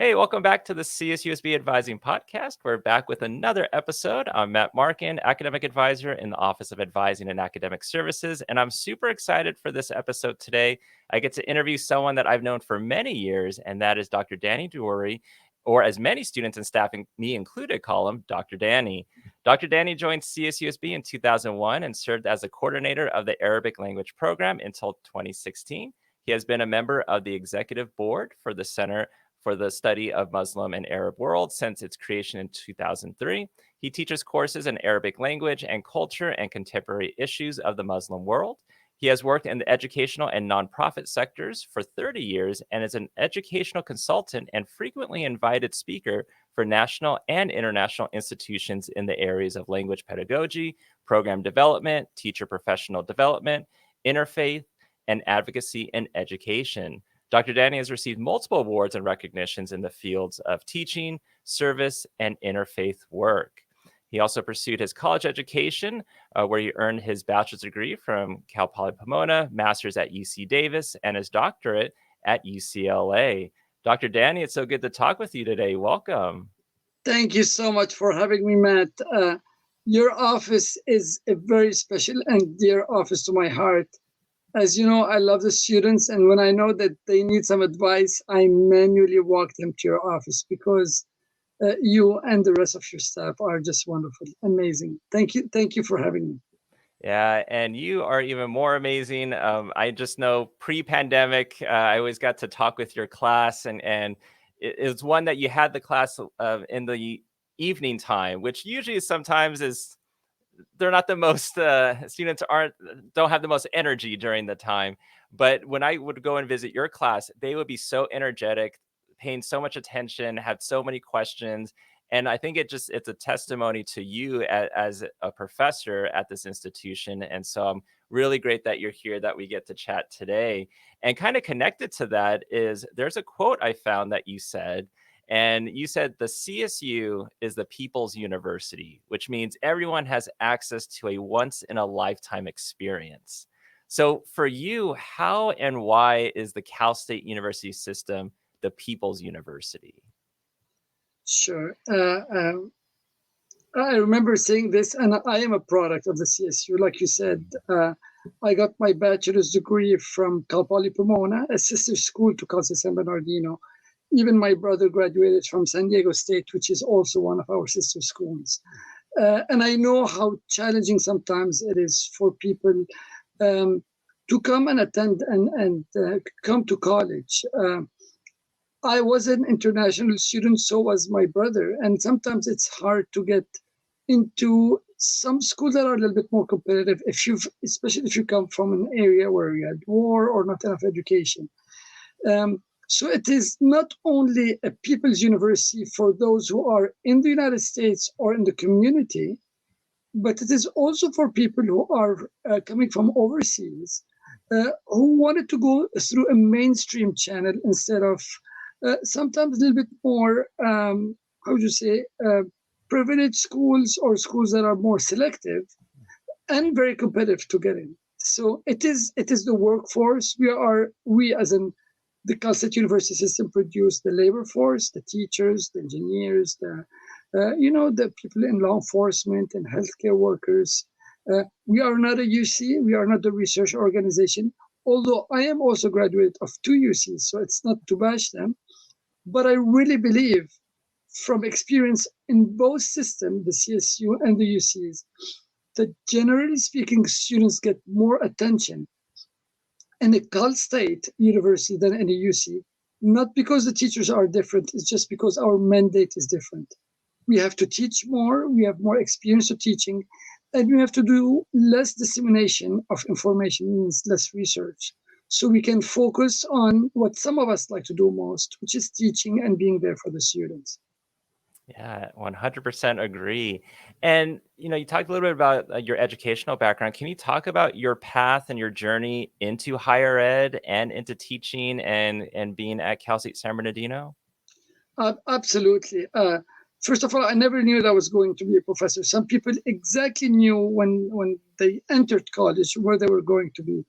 Hey, welcome back to the CSUSB Advising Podcast. We're back with another episode. I'm Matt Markin, Academic Advisor in the Office of Advising and Academic Services, and I'm super excited for this episode today. I get to interview someone that I've known for many years, and that is Dr. Dany Doueiri, or as many students and staff, me included, call him Dr. Dany. Dr. Dany joined CSUSB in 2001 and served as the coordinator of the Arabic language program until 2016. He has been a member of the executive board for the Center for the Study of Muslim and Arab World since its creation in 2003. He teaches courses in Arabic language and culture and contemporary issues of the Muslim world. He has worked in the educational and nonprofit sectors for 30 years and is an educational consultant and frequently invited speaker for national and international institutions in the areas of language pedagogy, program development, teacher professional development, interfaith, and advocacy in education. Dr. Dany has received multiple awards and recognitions in the fields of teaching, service, and interfaith work. He also pursued his college education, where he earned his bachelor's degree from Cal Poly Pomona, master's at UC Davis, and his doctorate at UCLA. Dr. Dany, it's so good to talk with you today. Welcome. Thank you so much for having me, Matt. Your office is a very special and dear office to my heart. As you know, I love the students, and when I know that they need some advice, I manually walk them to your office because you and the rest of your staff are just wonderful, amazing. Thank you for having me. Yeah, and you are even more amazing. I just know pre-pandemic, I always got to talk with your class, and it was one that you had the class in the evening time, which usually sometimes is they're not the most students don't have the most energy during the time. But when I would go and visit your class, they would be so energetic, paying so much attention, have so many questions. And I think it's a testimony to you as a professor at this institution. And so I'm really great that you're here, that we get to chat today. And kind of connected to that is there's a quote I found that you said, and you said the CSU is the people's university, which means everyone has access to a once in a lifetime experience. So for you, how and why is the Cal State University system the people's university? Sure. I remember saying this, and I am a product of the CSU. Like you said, I got my bachelor's degree from Cal Poly Pomona, a sister school to Cal San Bernardino. Even my brother graduated from San Diego State, which is also one of our sister schools. And I know how challenging sometimes it is for people to come and attend and come to college. I was an international student, so was my brother. And sometimes it's hard to get into some schools that are a little bit more competitive, especially if you come from an area where you had war or not enough education. So it is not only a people's university for those who are in the United States or in the community, but it is also for people who are coming from overseas, who wanted to go through a mainstream channel instead of sometimes a little bit more, how would you say, privileged schools or schools that are more selective and very competitive to get in. So it is the workforce. We as in the Cal State University system produce the labor force, the teachers, the engineers, the people in law enforcement and healthcare workers. We are not a UC. We are not a research organization. Although I am also a graduate of two UCs, so it's not to bash them. But I really believe, from experience in both systems, the CSU and the UCs, that generally speaking, students get more attention in a Cal State University than in a UC, not because the teachers are different, it's just because our mandate is different. We have to teach more, we have more experience of teaching, and we have to do less dissemination of information, means less research. So we can focus on what some of us like to do most, which is teaching and being there for the students. Yeah, 100% agree. And you talked a little bit about your educational background. Can you talk about your path and your journey into higher ed and into teaching and being at Cal State San Bernardino? Absolutely. First of all, I never knew that I was going to be a professor. Some people exactly knew when they entered college where they were going to be.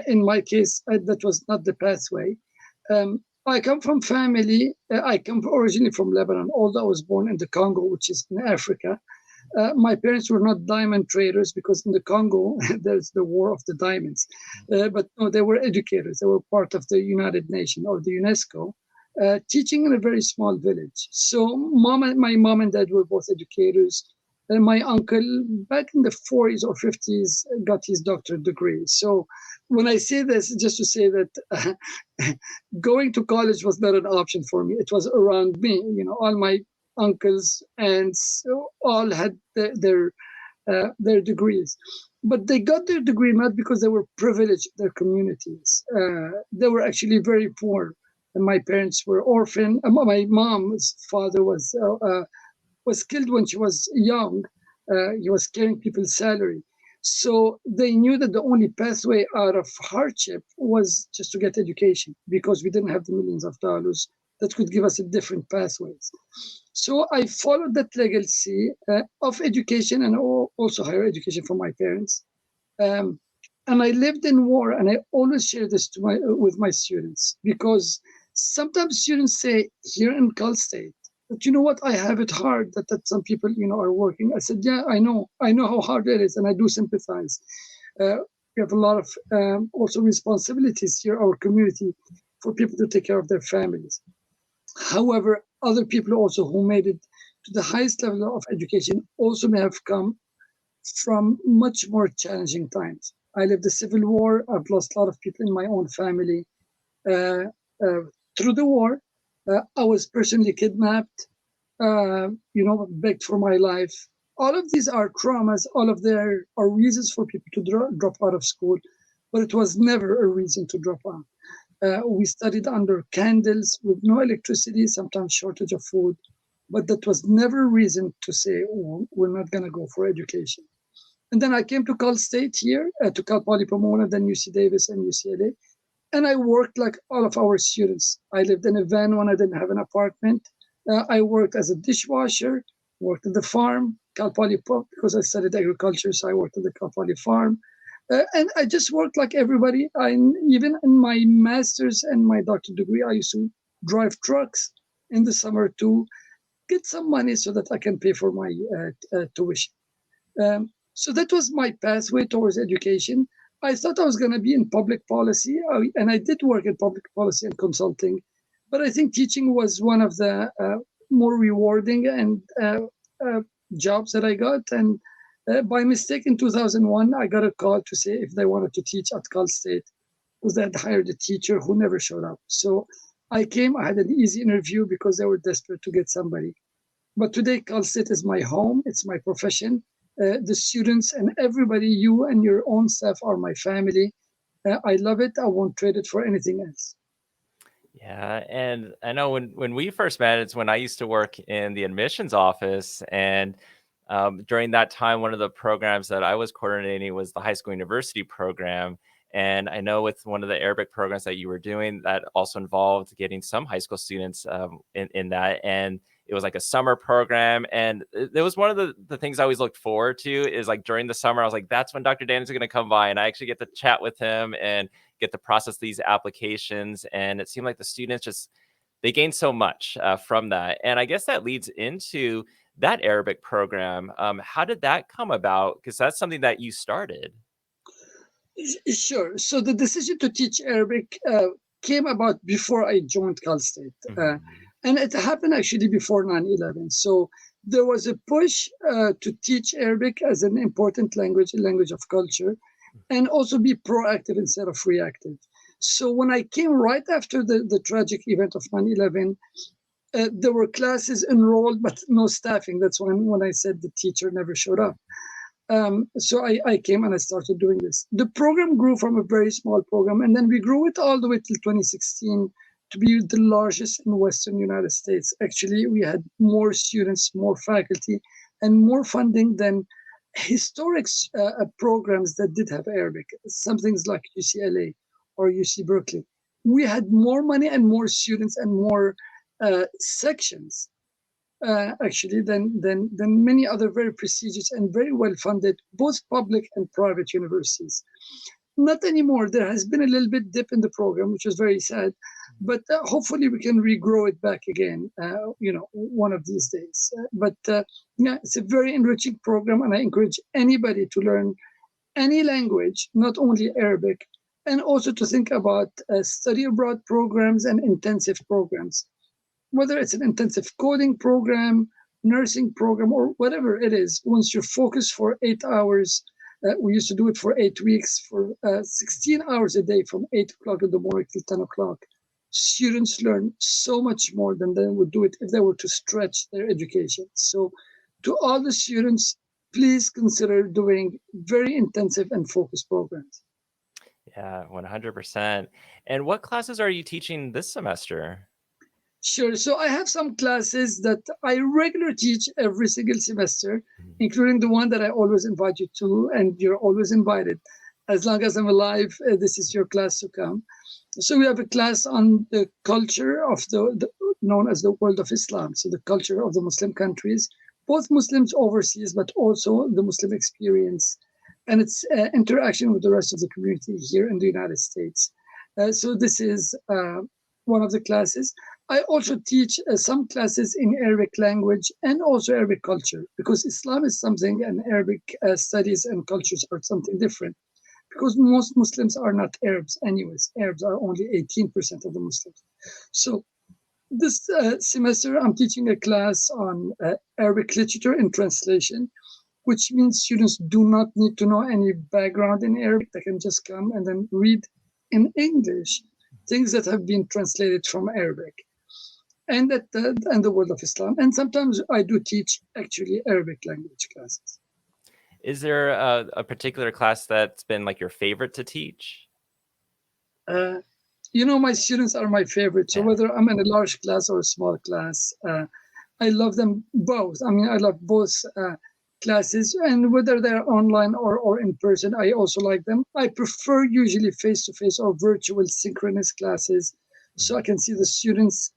In my case, that was not the pathway. I come from family. I come originally from Lebanon, although I was born in the Congo, which is in Africa. My parents were not diamond traders because in the Congo there's the war of the diamonds. But no, they were educators. They were part of the United Nations or the UNESCO, teaching in a very small village. So my mom and dad were both educators. And my uncle, back in the 40s or 50s, got his doctorate degree. So when I say this, just to say that going to college was not an option for me. It was around me. All my uncles, aunts, all had their degrees. But they got their degree not because they were privileged in their communities. They were actually very poor. And my parents were orphan. My mom's father was killed when she was young. He was carrying people's salary. So they knew that the only pathway out of hardship was just to get education because we didn't have the millions of dollars that could give us a different pathways. So I followed that legacy of education and also higher education from my parents. And I lived in war, and I always share this with my students because sometimes students say here in Cal State, but you know what, I have it hard that some people are working. I said, yeah, I know how hard it is, and I do sympathize. We have a lot of also responsibilities here, our community, for people to take care of their families. However, other people also who made it to the highest level of education also may have come from much more challenging times. I lived the Civil War. I've lost a lot of people in my own family uh, through the war. I was personally kidnapped, begged for my life. All of these are traumas. All of there are reasons for people to drop out of school, but it was never a reason to drop out. We studied under candles with no electricity, sometimes shortage of food, but that was never a reason to say, oh, we're not going to go for education. And then I came to Cal State here, to Cal Poly Pomona, then UC Davis and UCLA. And I worked like all of our students. I lived in a van when I didn't have an apartment. I worked as a dishwasher, worked at the farm, Cal Poly, because I studied agriculture, so I worked at the Cal Poly farm. And I just worked like everybody. Even in my master's and my doctorate degree, I used to drive trucks in the summer to get some money so that I can pay for my tuition. So that was my pathway towards education. I thought I was going to be in public policy, and I did work in public policy and consulting. But I think teaching was one of the more rewarding and jobs that I got. And by mistake, in 2001, I got a call to say if they wanted to teach at Cal State, because they had hired a teacher who never showed up. So I came. I had an easy interview because they were desperate to get somebody. But today, Cal State is my home. It's my profession. The students and everybody, you and your own staff are my family. I love it. I won't trade it for anything else. Yeah, and I know when we first met, it's when I used to work in the admissions office, and during that time, one of the programs that I was coordinating was the high school university program. And I know with one of the Arabic programs that you were doing, that also involved getting some high school students in that. And it was like a summer program. And it was one of the things I always looked forward to is like during the summer, I was like, that's when Dr. Dan is going to come by. And I actually get to chat with him and get to process these applications. And it seemed like the students they gained so much from that. And I guess that leads into that Arabic program. How did that come about? Because that's something that you started. Sure. So the decision to teach Arabic came about before I joined Cal State. And it happened actually before 9/11. So there was a push to teach Arabic as an important language, a language of culture, and also be proactive instead of reactive. So when I came right after the tragic event of 9/11, there were classes enrolled, but no staffing. That's when I said the teacher never showed up. So I came and I started doing this. The program grew from a very small program, and then we grew it all the way till 2016 to be the largest in Western United States. Actually, we had more students, more faculty, and more funding than historic programs that did have Arabic. Some things like UCLA or UC Berkeley. We had more money and more students and more sections actually than many other very prestigious and very well funded both public and private universities. Not anymore. There has been a little bit dip in the program, which is very sad, but hopefully we can regrow it back again, one of these days. Yeah, it's a very enriching program, and I encourage anybody to learn any language, not only Arabic, and also to think about study abroad programs and intensive programs, whether it's an intensive coding program, nursing program, or whatever it is. Once you're focused for 8 hours, we used to do it for 8 weeks, for 16 hours a day from 8 o'clock in the morning till 10 o'clock. Students learn so much more than they would do it if they were to stretch their education. So, to all the students, please consider doing very intensive and focused programs. Yeah, 100%. And what classes are you teaching this semester? Sure. So I have some classes that I regularly teach every single semester, including the one that I always invite you to, and you're always invited. As long as I'm alive, this is your class to come. So we have a class on the culture of the known as the world of Islam. So the culture of the Muslim countries, both Muslims overseas, but also the Muslim experience and its interaction with the rest of the community here in the United States. So this is one of the classes. I also teach some classes in Arabic language and also Arabic culture, because Islam is something and Arabic studies and cultures are something different, because most Muslims are not Arabs anyways. Arabs are only 18% of the Muslims. So this semester, I'm teaching a class on Arabic literature and translation, which means students do not need to know any background in Arabic. They can just come and then read in English things that have been translated from Arabic, and the world of Islam. And sometimes I do teach actually Arabic language classes. Is there a particular class that's been like your favorite to teach? My students are my favorite. So whether I'm in a large class or a small class, I love them both. I mean, I love both classes, and whether they're online or in person, I also like them. I prefer usually face-to-face or virtual synchronous classes, so I can see the students,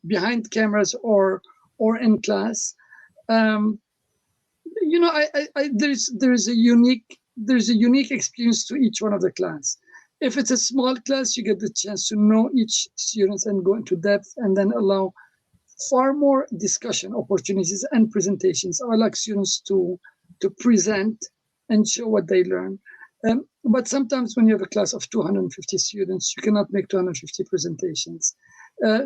behind cameras or in class. There's a unique experience to each one of the class. If it's a small class, you get the chance to know each student and go into depth, and then allow far more discussion opportunities and presentations. I like students to present and show what they learn. But sometimes when you have a class of 250 students, you cannot make 250 presentations.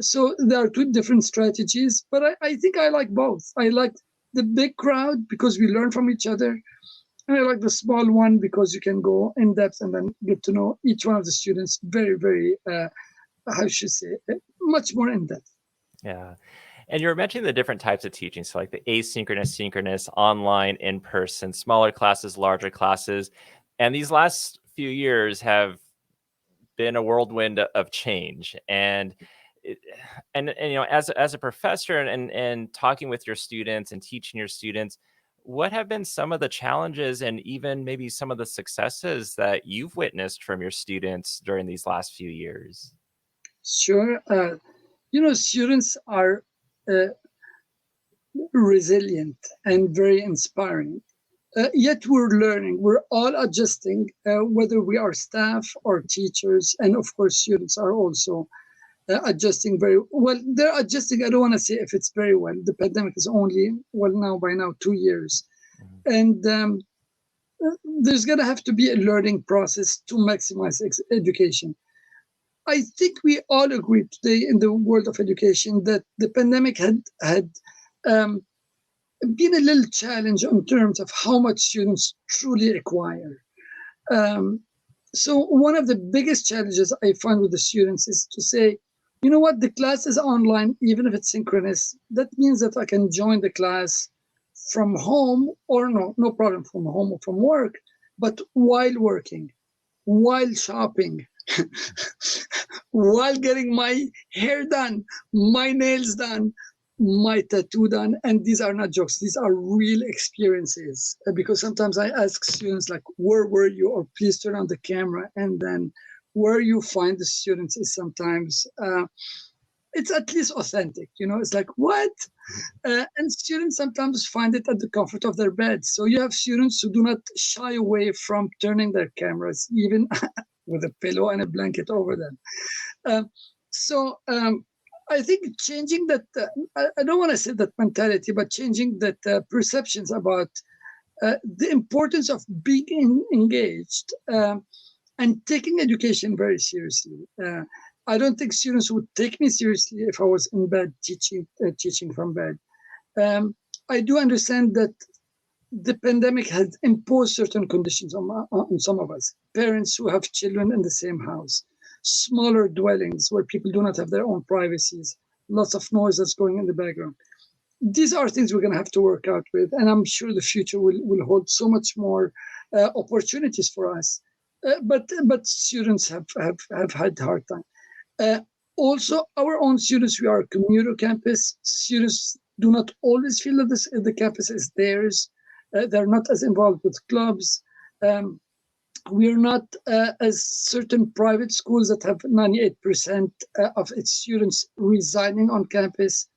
So there are two different strategies, but I think I like both. I like the big crowd because we learn from each other, and I like the small one because you can go in depth and then get to know each one of the students very, very, much more in depth. Yeah. And you were mentioning the different types of teaching. So like the asynchronous, synchronous, online, in person, smaller classes, larger classes. And these last few years have been a whirlwind of change. And as a professor and talking with your students and teaching your students, what have been some of the challenges and even maybe some of the successes that you've witnessed from your students during these last few years? Sure. Students are resilient and very inspiring. Yet we're learning. We're all adjusting, whether we are staff or teachers, and of course, students are also adjusting very well. They're adjusting. I don't want to say if it's very well. The pandemic is only by now 2 years, and there's going to have to be a learning process to maximize education. I think we all agree today in the world of education that the pandemic had been a little challenge in terms of how much students truly acquire. So one of the biggest challenges I find with the students is to say, you know what, the class is online, even if it's synchronous. That means that I can join the class from home, or no problem, from home or from work, but while working, while shopping, while getting my hair done, my nails done, my tattoo done. And these are not jokes, these are real experiences. Because sometimes I ask students, like, where were you? Or please turn on the camera. And then where you find the students is sometimes it's at least authentic. It's like, what? And students sometimes find it at the comfort of their beds. So you have students who do not shy away from turning their cameras, even with a pillow and a blanket over them. So I think changing that, I don't want to say that mentality, but changing that perceptions about the importance of being engaged and taking education very seriously. I don't think students would take me seriously if I was in bed teaching from bed. I do understand that the pandemic has imposed certain conditions on some of us. Parents who have children in the same house, smaller dwellings where people do not have their own privacies, lots of noise that's going in the background. These are things we're going to have to work out with, and I'm sure the future will hold so much more opportunities for us. But students have had a hard time. Also, our own students, we are a commuter campus. Students do not always feel that the campus is theirs. They're not as involved with clubs. We're not as certain private schools that have 98% of its students residing on campus,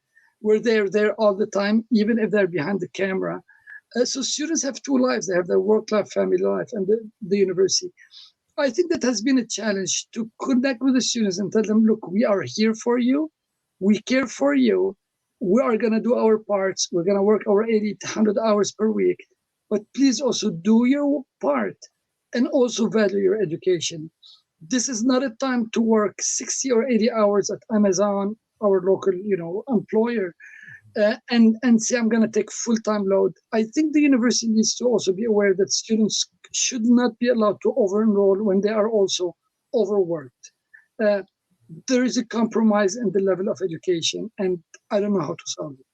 where they're there all the time, even if they're behind the camera. So students have two lives. They have their work life, family life, and the university. I think that has been a challenge to connect with the students and tell them, look, we are here for you. We care for you. We are going to do our parts. We're going to work our 80 to 100 hours per week. But please also do your part and also value your education. This is not a time to work 60 or 80 hours at Amazon, our local, employer, and say, I'm going to take full-time load. I think the university needs to also be aware that students should not be allowed to over-enroll when they are also overworked. There is a compromise in the level of education, and I don't know how to solve it.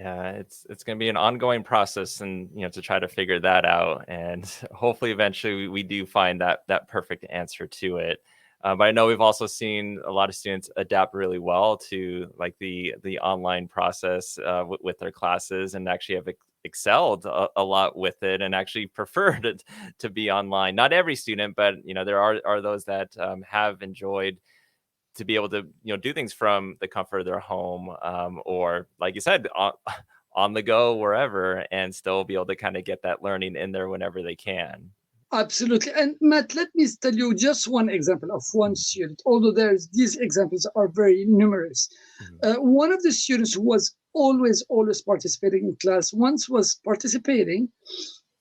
Yeah, it's going to be an ongoing process, and to try to figure that out, and hopefully eventually we do find that perfect answer to it. But I know we've also seen a lot of students adapt really well to like the online process with their classes, and actually have excelled a lot with it, and actually preferred it to be online. Not every student, but there are those that have enjoyed to be able to do things from the comfort of their home, or like you said, on the go, wherever, and still be able to kind of get that learning in there whenever they can. Absolutely. And Matt, let me tell you just one example of one student, although these examples are very numerous. One of the students who was always participating in class once was participating,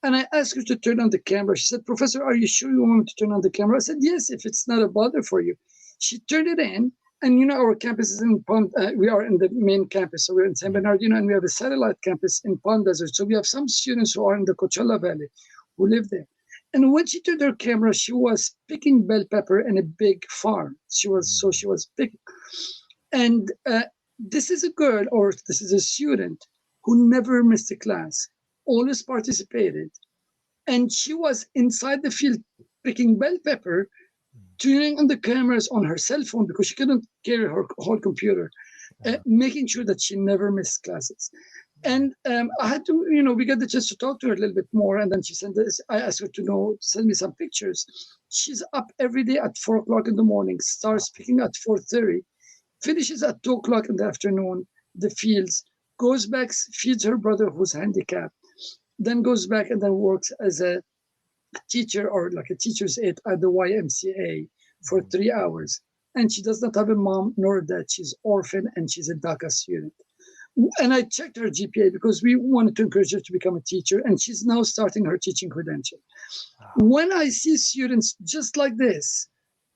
and I asked her to turn on the camera. She said, Professor, are you sure you want me to turn on the camera? I said, yes, if it's not a bother for you. She turned it in, and our campus is in Palm. We are in the main campus, so we're in San Bernardino, and we have a satellite campus in Palm Desert. So we have some students who are in the Coachella Valley who live there. And when she turned her camera, she was picking bell pepper in a big farm. She was picking. And this is a girl, or this is a student who never missed a class, always participated. And she was inside the field picking bell pepper, turning on the cameras on her cell phone because she couldn't carry her whole computer, making sure that she never missed classes. And I had to, we got the chance to talk to her a little bit more. And then she sent this, I asked her to send me some pictures. She's up every day at 4 o'clock in the morning, starts picking at 4:30, finishes at 2 o'clock in the afternoon, the fields, goes back, feeds her brother who's handicapped, then goes back and then works as a teacher or like a teacher's aide at the YMCA for 3 hours. And she does not have a mom nor a dad. She's orphan and she's a DACA student. And I checked her GPA because we wanted to encourage her to become a teacher, and she's now starting her teaching credential. Wow. When I see students just like this,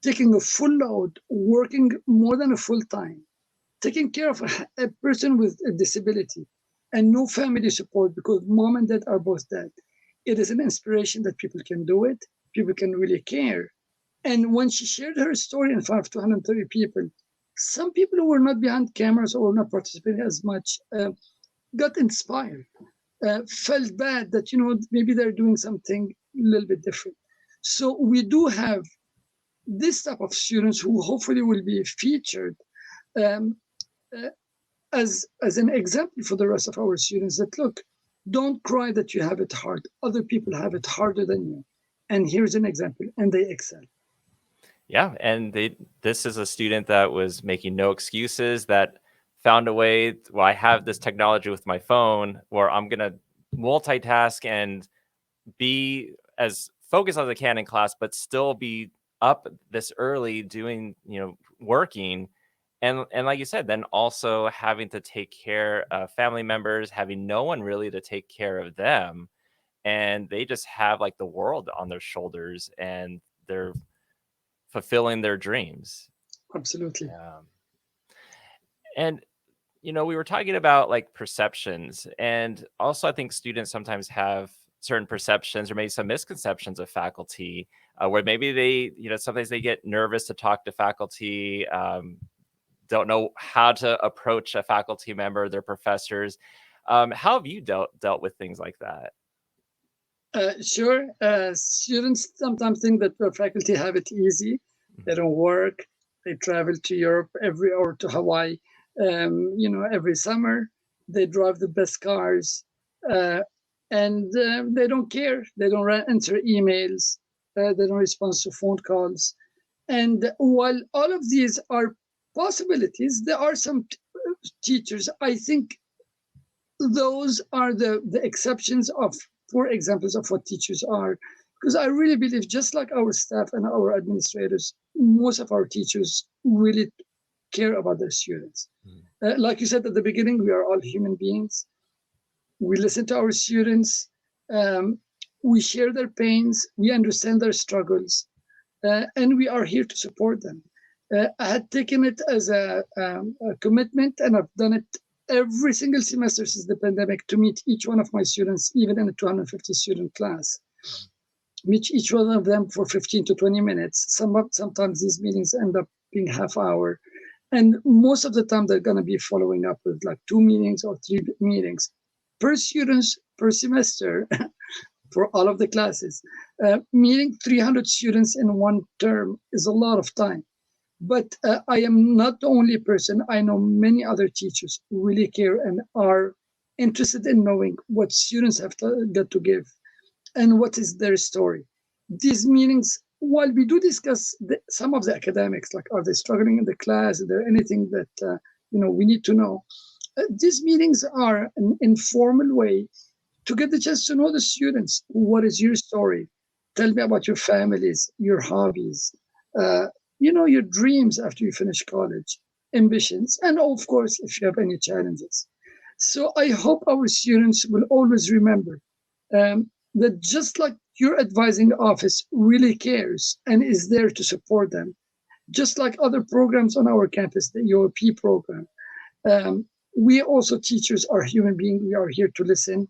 taking a full load, working more than a full time, taking care of a person with a disability and no family support because mom and dad are both dead, it is an inspiration that people can do it, people can really care. And when she shared her story in front of 230 people, some people who were not behind cameras or not participating as much got inspired, felt bad that, maybe they're doing something a little bit different. So we do have this type of students who hopefully will be featured as an example for the rest of our students that, look, don't cry that you have it hard. Other people have it harder than you. And here's an example, and they excel. Yeah, and this is a student that was making no excuses, that found a way. Well, I have this technology with my phone where I'm gonna multitask and be as focused as I can in class, but still be up this early doing, working. And like you said, then also having to take care of family members, having no one really to take care of them. And they just have like the world on their shoulders, and they're fulfilling their dreams. Absolutely. And we were talking about like perceptions, and also I think students sometimes have certain perceptions or maybe some misconceptions of faculty, where maybe they, sometimes they get nervous to talk to faculty, don't know how to approach a faculty member, their professors. How have you dealt with things like that? Sure. Students sometimes think that the faculty have it easy. They don't work. They travel to Europe or to Hawaii, every summer. They drive the best cars, and they don't care. They don't answer emails. They don't respond to phone calls. And while all of these are possibilities, there are some teachers. I think those are the exceptions of poor examples of what teachers are. Because I really believe, just like our staff and our administrators, most of our teachers really care about their students. Like you said at the beginning, we are all human beings. We listen to our students. Um, we share their pains. We understand their struggles. And we are here to support them. I had taken it as a commitment, and I've done it every single semester since the pandemic, to meet each one of my students, even in a 250 student class. Meet each one of them for 15 to 20 minutes. Sometimes these meetings end up being half hour. And most of the time, they're going to be following up with like 2 meetings or 3 meetings per students per semester for all of the classes. Meeting 300 students in one term is a lot of time. But I am not the only person. I know many other teachers who really care and are interested in knowing what students have got to give and what is their story. These meetings, while we do discuss some of the academics, like are they struggling in the class, is there anything that we need to know, these meetings are an informal way to get the chance to know the students. What is your story? Tell me about your families, your hobbies, your dreams after you finish college, ambitions, and of course, if you have any challenges. So I hope our students will always remember that just like your advising office really cares and is there to support them, just like other programs on our campus, the EOP program, we also teachers are human beings. We are here to listen,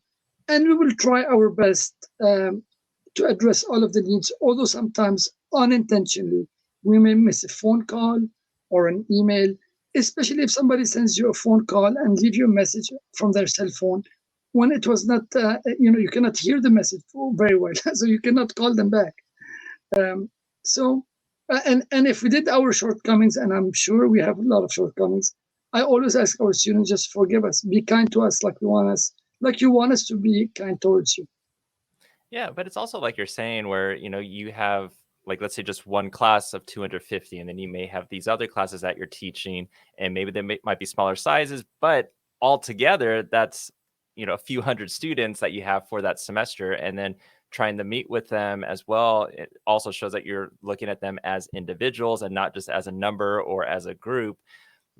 and we will try our best to address all of the needs, although sometimes unintentionally we may miss a phone call or an email, especially if somebody sends you a phone call and leave you a message from their cell phone when it was not, you cannot hear the message very well, so you cannot call them back. Um, so, and if we did our shortcomings, and I'm sure we have a lot of shortcomings, I always ask our students, just forgive us, be kind to us, like you want us to be kind towards you. Yeah, but it's also like you're saying, where you have, like, let's say just one class of 250, and then you may have these other classes that you're teaching, and maybe they might be smaller sizes, but altogether that's a few hundred students that you have for that semester. And then trying to meet with them as well, it also shows that you're looking at them as individuals and not just as a number or as a group.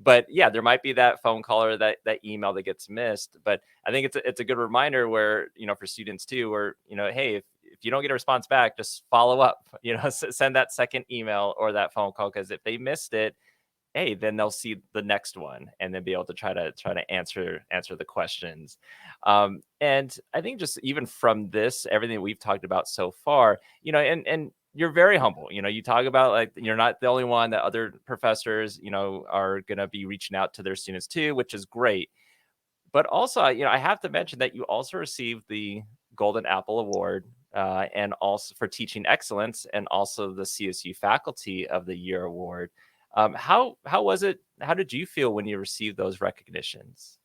But yeah, there might be that phone call or that email that gets missed. But I think it's a good reminder, where for students too, where hey, if you don't get a response back, just follow up. Send that second email or that phone call, because if they missed it, hey, then they'll see the next one and then be able to try to answer the questions. And I think just even from this, everything we've talked about so far, and you're very humble. You talk about, like, you're not the only one, that other professors, are going to be reaching out to their students too, which is great. But also, I have to mention that you also received the Golden Apple Award, and also for teaching excellence, and also the CSU Faculty of the Year Award. How was it? How did you feel when you received those recognitions?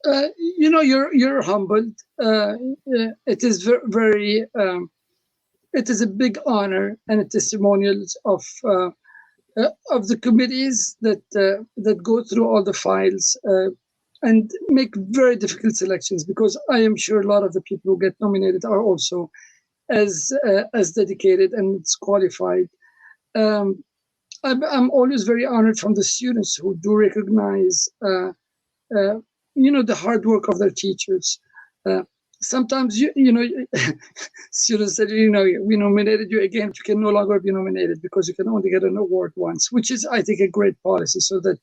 You're humbled. It is very, very it is a big honor and a testimonials of the committees that go through all the files and make very difficult selections, because I am sure a lot of the people who get nominated are also as dedicated and as qualified. Um, I'm always very honored from the students who do recognize, uh, the hard work of their teachers. Uh, Sometimes students said, we nominated you again, but you can no longer be nominated because you can only get an award once, which is, I think, a great policy, so that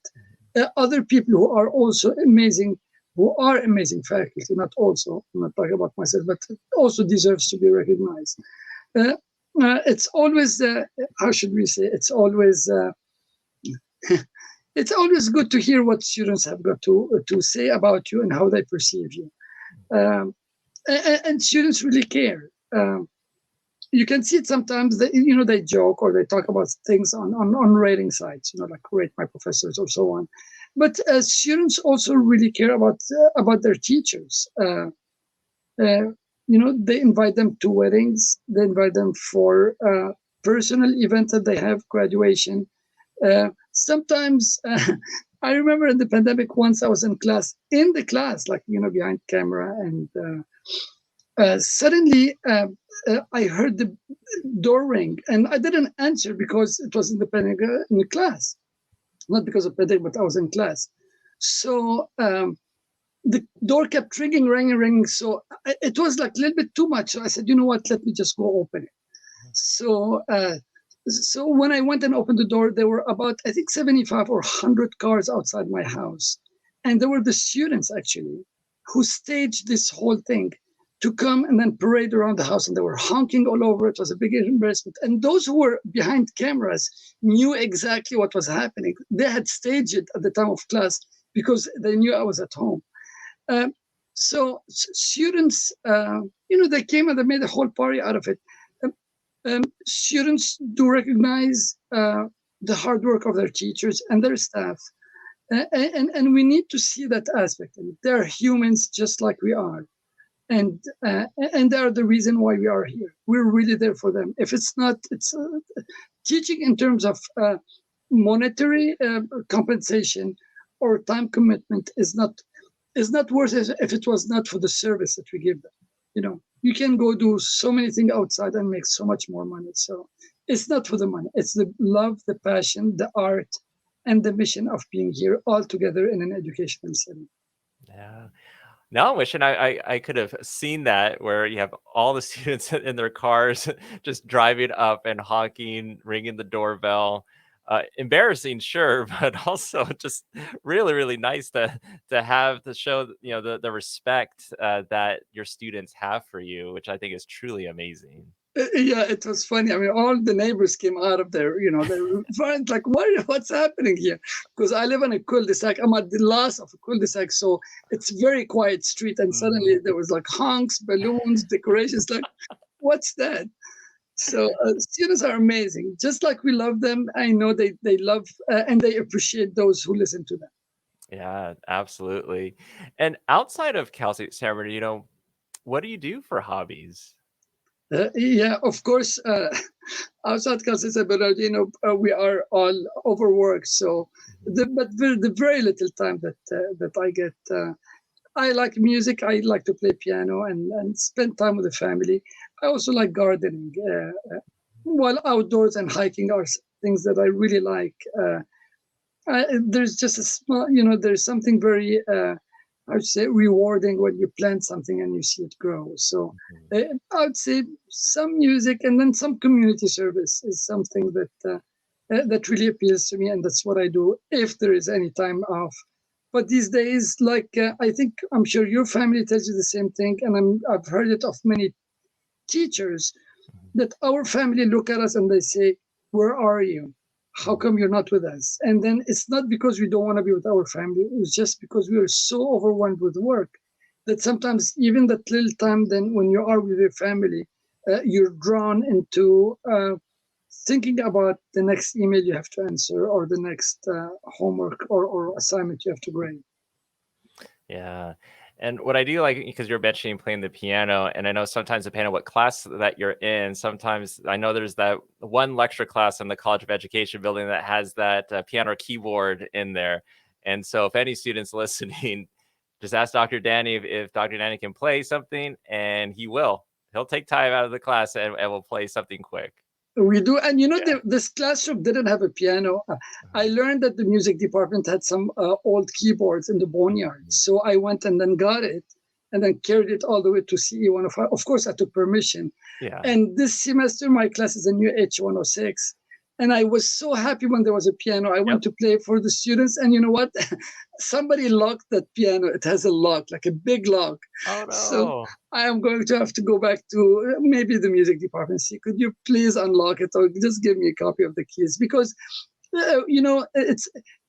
other people who are also amazing, who are amazing faculty, I'm not talking about myself, but also deserves to be recognized. It's always, how should we say, it's always good to hear what students have got to say about you and how they perceive you. And students really care. You can see it sometimes that they joke or they talk about things on rating sites, like rate my professors or so on. But students also really care about their teachers. They invite them to weddings, they invite them for personal events that they have, graduation. Sometimes I remember in the pandemic, once I was in the class, like, behind camera, and suddenly I heard the door ring, and I didn't answer because it was in the class, not because of pandemic, but I was in class. So the door kept ringing. So it was like a little bit too much. So I said, you know what, let me just go open it. So when I went and opened the door, there were about, I think, 75 or 100 cars outside my house. And there were the students, actually, who staged this whole thing to come and then parade around the house. And they were honking all over. It was a big embarrassment. And those who were behind cameras knew exactly what was happening. They had staged it at the time of class because they knew I was at home. So students, they came and they made a whole party out of it. Students do recognize the hard work of their teachers and their staff. And we need to see that aspect. They're humans just like we are. And they're the reason why we are here. We're really there for them. If it's not, it's teaching in terms of monetary compensation or time commitment is not worth it if it was not for the service that we give them. You can go do so many things outside and make so much more money. So it's not for the money. It's the love, the passion, the art, and the mission of being here all together in an educational setting. Yeah. Now I'm wishing I could have seen that, where you have all the students in their cars just driving up and honking, ringing the doorbell. Embarrassing, sure, but also just really, really nice to have to show the respect that your students have for you, which I think is truly amazing. Yeah, it was funny. I mean, all the neighbors came out of their, they were like, what's happening here? Because I live in a cul-de-sac. I'm at the last of a cul-de-sac, so it's very quiet street. And suddenly there was like honks, balloons, decorations. Like, what's that? So students are amazing. Just like we love them, I know they love and they appreciate those who listen to them. Yeah, absolutely. And outside of Cal State San Bernardino, what do you do for hobbies? Yeah, of course. Outside San Bernardino, we are all overworked. So, but the very little time that I get, I like music. I like to play piano and spend time with the family. I also like gardening. While outdoors and hiking are things that I really like. There's just a small, there's something very I would say rewarding when you plant something and you see it grow. So I would say some music and then some community service is something that really appeals to me, and that's what I do if there is any time off. But these days, like I think I'm sure your family tells you the same thing, and I've heard it of many teachers, that our family look at us and they say, "Where are you? How come you're not with us?" And then it's not because we don't want to be with our family. It's just because we are so overwhelmed with work that sometimes even that little time then when you are with your family, you're drawn into thinking about the next email you have to answer or the next homework or assignment you have to grade. Yeah. And what I do like, because you're mentioning playing the piano, and I know sometimes depending on what class that you're in, sometimes I know there's that one lecture class in the College of Education building that has that piano keyboard in there. And so if any students listening, just ask Dr. Dany if Dr. Dany can play something, and he will. He'll take time out of the class and will play something quick. We do, and Yeah. this classroom didn't have a piano. I learned that the music department had some old keyboards in the boneyard, so I went and then got it, and then carried it all the way to CE 105. Of course, I took permission. Yeah. And this semester, my class is a new H106, and I was so happy when there was a piano. I went to play for the students, and you know what? Somebody locked that piano. It has a lock, like a big lock. Oh no. So I am going to have to go back to maybe the music department. See, could you please unlock it, or just give me a copy of the keys? Because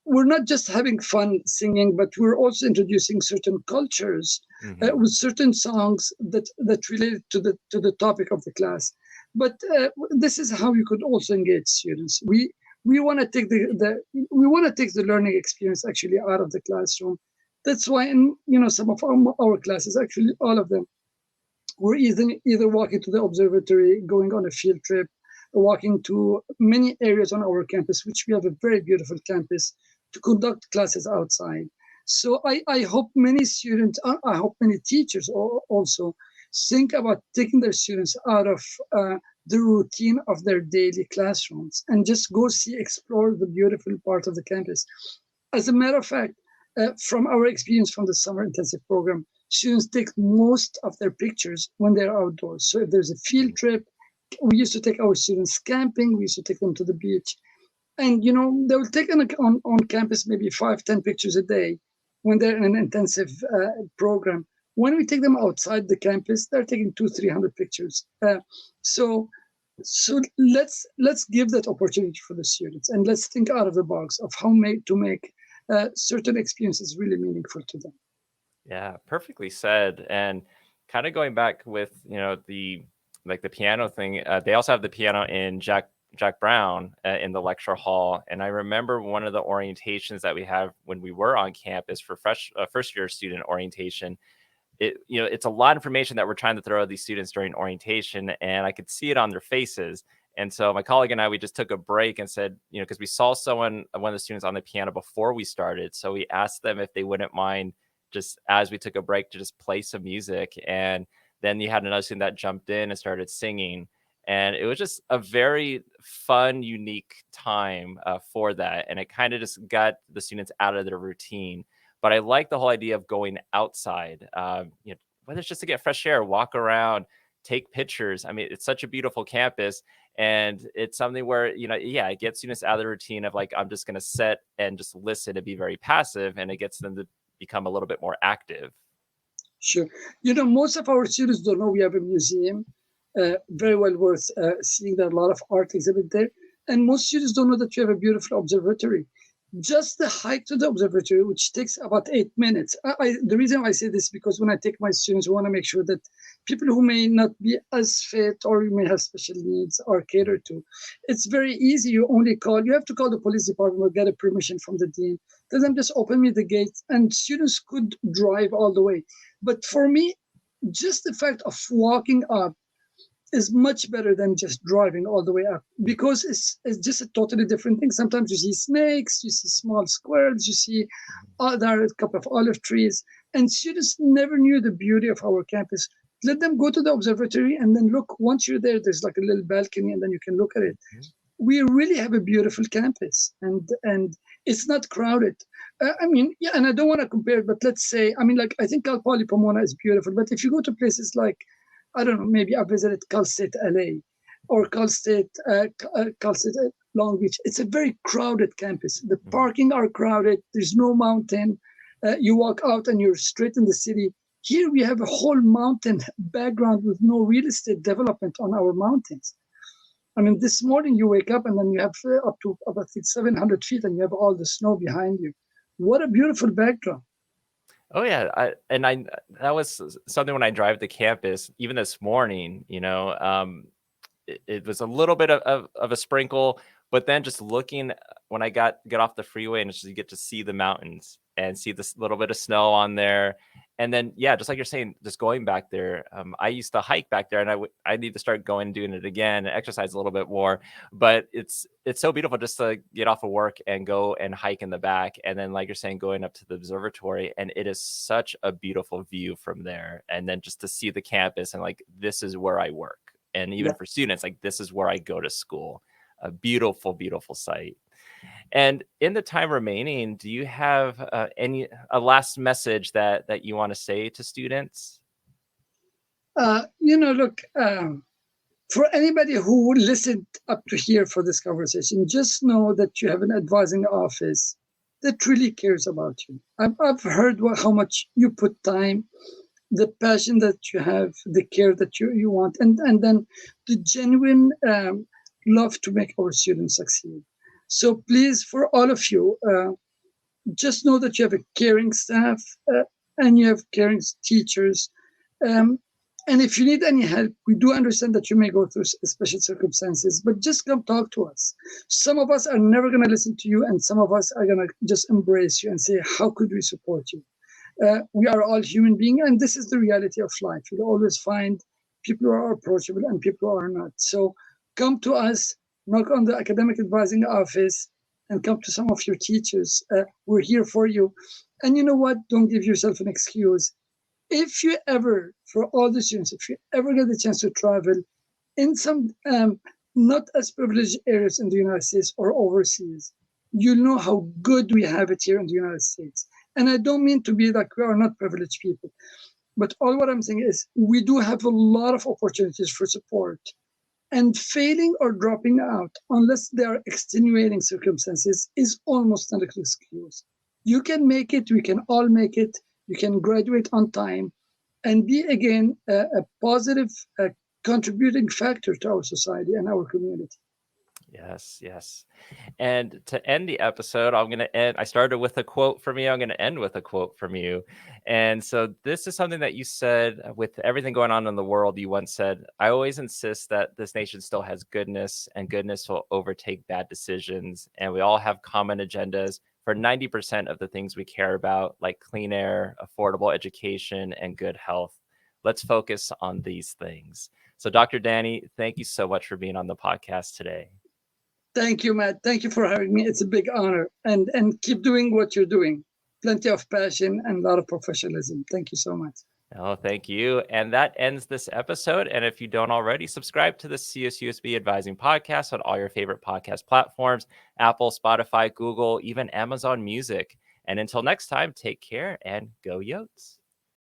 we're not just having fun singing, but we're also introducing certain cultures with certain songs that relate to the topic of the class. But this is how you could also engage students. We want to take the learning experience actually out of the classroom. That's why in some of our classes, actually all of them, we're either walking to the observatory, going on a field trip, walking to many areas on our campus, which we have a very beautiful campus, to conduct classes outside. So I hope many students, I hope many teachers also think about taking their students out of the routine of their daily classrooms and just go explore the beautiful part of the campus. As a matter of fact, from our experience from the summer intensive program, students take most of their pictures when they're outdoors. So if there's a field trip, we used to take our students camping, we used to take them to the beach. And, they will take on campus maybe 5-10 pictures a day when they're in an intensive program. When we take them outside the campus, they're taking 200-300 pictures. So let's give that opportunity for the students, and let's think out of the box of how to make certain experiences really meaningful to them. Yeah, perfectly said. And kind of going back with the piano thing, they also have the piano in Jack Brown in the lecture hall. And I remember one of the orientations that we have when we were on campus for first year student orientation. It's a lot of information that we're trying to throw at these students during orientation, and I could see it on their faces. And so my colleague and I, we just took a break and said, because we saw one of the students on the piano before we started. So we asked them if they wouldn't mind, just as we took a break, to just play some music. And then you had another student that jumped in and started singing. And it was just a very fun, unique time for that. And it kind of just got the students out of their routine. But I like the whole idea of going outside, whether it's just to get fresh air, walk around, take pictures. I mean, it's such a beautiful campus, and it's something where, it gets students out of the routine of like, I'm just going to sit and just listen and be very passive, and it gets them to become a little bit more active. Sure. Most of our students don't know we have a museum, very well worth seeing. There are a lot of art exhibit there. And most students don't know that we have a beautiful observatory. Just the hike to the observatory, which takes about 8 minutes. The reason I say this is because when I take my students, we want to make sure that people who may not be as fit or may have special needs are catered to. It's very easy. You have to call the police department or get a permission from the dean. Tell them just open me the gates, and students could drive all the way. But for me, just the fact of walking up is much better than just driving all the way up, because it's just a totally different thing. Sometimes you see snakes, you see small squirrels, you see there are a couple of olive trees, and students never knew the beauty of our campus. Let them go to the observatory and then look. Once you're there, there's like a little balcony, and then you can look at it. We really have a beautiful campus, and it's not crowded. And I don't want to compare, but let's say, I think Cal Poly Pomona is beautiful, but if you go to places like, I don't know, maybe I visited Cal State LA or Cal State Long Beach. It's a very crowded campus. The parking are crowded. There's no mountain. You walk out and you're straight in the city. Here we have a whole mountain background with no real estate development on our mountains. This morning you wake up and then you have up to about 700 feet and you have all the snow behind you. What a beautiful background. Oh yeah, that was something when I drive to campus. Even this morning, it was a little bit of a sprinkle, but then just looking when I get off the freeway and just you get to see the mountains and see this little bit of snow on there, And then, yeah, just like you're saying, just going back there, I used to hike back there, and I need to start going and doing it again and exercise a little bit more. But it's so beautiful just to get off of work and go and hike in the back. And then, like you're saying, going up to the observatory, and it is such a beautiful view from there. And then just to see the campus and like, this is where I work. And even for students, like, this is where I go to school. A beautiful, beautiful site. And in the time remaining, do you have a last message that you want to say to students? Look, for anybody who listened up to here for this conversation, just know that you have an advising office that really cares about you. I've heard how much you put time, the passion that you have, the care that you want, and then the genuine love to make our students succeed. So please, for all of you, just know that you have a caring staff and you have caring teachers. And if you need any help, we do understand that you may go through special circumstances, but just come talk to us. Some of us are never going to listen to you, and some of us are going to just embrace you and say, how could we support you? We are all human beings, and this is the reality of life. You'll always find people who are approachable and people who are not. So come to us, knock on the academic advising office, and come to some of your teachers. We're here for you. And you know what? Don't give yourself an excuse. If you ever, for all the students, if you ever get the chance to travel in some not as privileged areas in the United States or overseas, you'll know how good we have it here in the United States. And I don't mean to be like we are not privileged people, but all what I'm saying is we do have a lot of opportunities for support. And failing or dropping out, unless there are extenuating circumstances, is almost not an excuse. You can make it, we can all make it, you can graduate on time and be, again, a positive contributing factor to our society and our community. Yes. And to end the episode, I started with a quote from you. I'm going to end with a quote from you. And so this is something that you said with everything going on in the world. You once said, I always insist that this nation still has goodness, and goodness will overtake bad decisions. And we all have common agendas for 90% of the things we care about, like clean air, affordable education, and good health. Let's focus on these things. So Dr. Dany, thank you so much for being on the podcast today. Thank you, Matt. Thank you for having me. It's a big honor. And keep doing what you're doing. Plenty of passion and a lot of professionalism. Thank you so much. Oh, thank you. And that ends this episode. And if you don't already, subscribe to the CSUSB Advising Podcast on all your favorite podcast platforms, Apple, Spotify, Google, even Amazon Music. And until next time, take care and go Yotes.